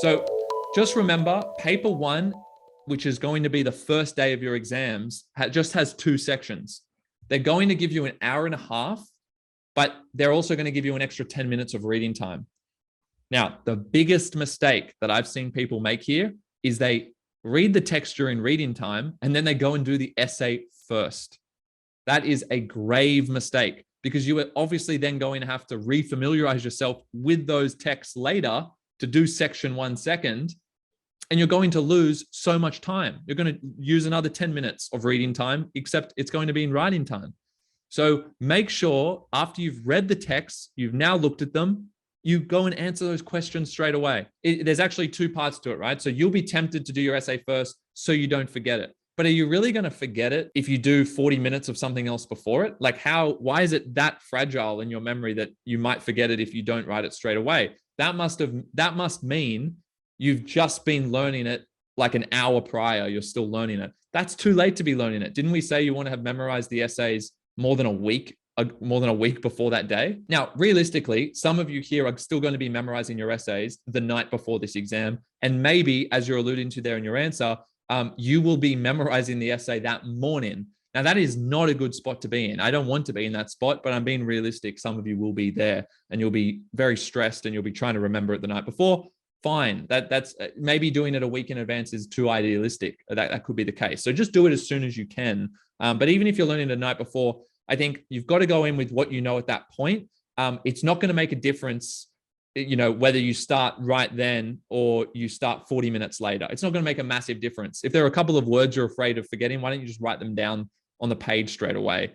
So just remember, paper one, which is going to be the first day of your exams, just has 2 sections. They're going to give you an hour and a half, but they're also going to give you an extra 10 minutes of reading time. Now, the biggest mistake that I've seen people make here is they read the text during reading time and then they go and do the essay first. That is a grave mistake because you are obviously then going to have to refamiliarize yourself with those texts later to do section 1 second. And you're going to lose so much time. You're going to use another 10 minutes of reading time, except it's going to be in writing time. So make sure after you've read the texts, you've now looked at them, you go and answer those questions straight away. There's actually 2 parts to it, right? So you'll be tempted to do your essay first so you don't forget it. But are you really going to forget it if you do 40 minutes of something else before it? Like why is it that fragile in your memory that you might forget it if you don't write it straight away? That must mean you've just been learning it like an hour prior. You're still learning it. That's too late to be learning it. Didn't we say you want to have memorized the essays more than a week before that day? Now, realistically, some of you here are still going to be memorizing your essays the night before this exam. And maybe, as you're alluding to there in your answer, you will be memorizing the essay that morning. Now, that is not a good spot to be in. I don't want to be in that spot, but I'm being realistic. Some of you will be there and you'll be very stressed and you'll be trying to remember it the night before. Fine. That's maybe doing it a week in advance is too idealistic. That could be the case. So just do it as soon as you can. But even if you're learning the night before, I think you've got to go in with what you know at that point. It's not going to make a difference, whether you start right then or you start 40 minutes later. It's not going to make a massive difference. If there are a couple of words you're afraid of forgetting, why don't you just write them down on the page straight away?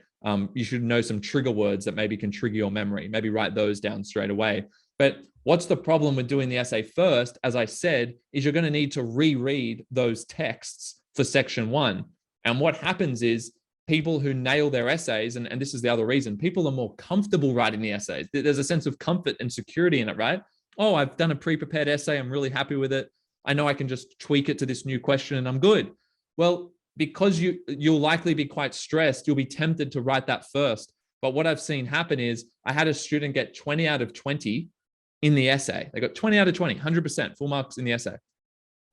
You should know some trigger words that maybe can trigger your memory. Maybe write those down straight away. But what's the problem with doing the essay first, as I said, is you're going to need to reread those texts for section 1. And what happens is people who nail their essays, and this is the other reason, people are more comfortable writing the essays. There's a sense of comfort and security in it, right? Oh, I've done a pre-prepared essay. I'm really happy with it. I know I can just tweak it to this new question and I'm good. Well, because you'll likely be quite stressed, you'll be tempted to write that first. But what I've seen happen is I had a student get 20 out of 20 in the essay. They got 20 out of 20, 100% full marks in the essay.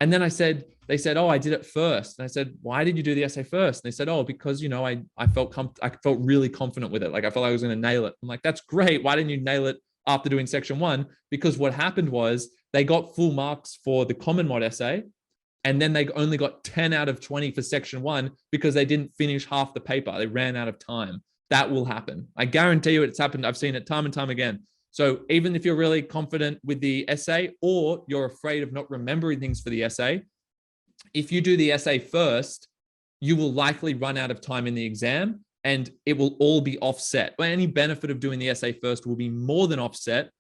And then they said, oh, I did it first. And I said, why did you do the essay first? And they said, oh, because, I felt really confident with it. Like I felt like I was going to nail it. I'm like, that's great. Why didn't you nail it after doing section 1? Because what happened was they got full marks for the common mod essay. And then they only got 10 out of 20 for section 1 because they didn't finish half the paper. They ran out of time. That will happen. I guarantee you it's happened. I've seen it time and time again. So even if you're really confident with the essay or you're afraid of not remembering things for the essay, if you do the essay first, you will likely run out of time in the exam and it will all be offset. But any benefit of doing the essay first will be more than offset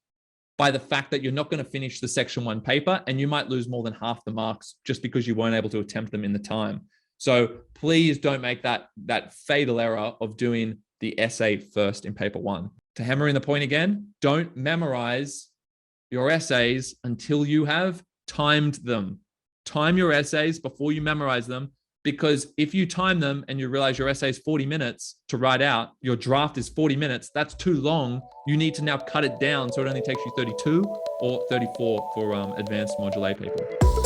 by the fact that you're not going to finish the section 1 paper and you might lose more than half the marks just because you weren't able to attempt them in the time. So please don't make that fatal error of doing the essay first in paper 1. To hammer in the point again, don't memorize your essays until you have timed them. Time your essays before you memorize them, because if you time them and you realize your essay is 40 minutes to write out, your draft is 40 minutes, that's too long. You need to now cut it down so it only takes you 32 or 34 for advanced module A paper.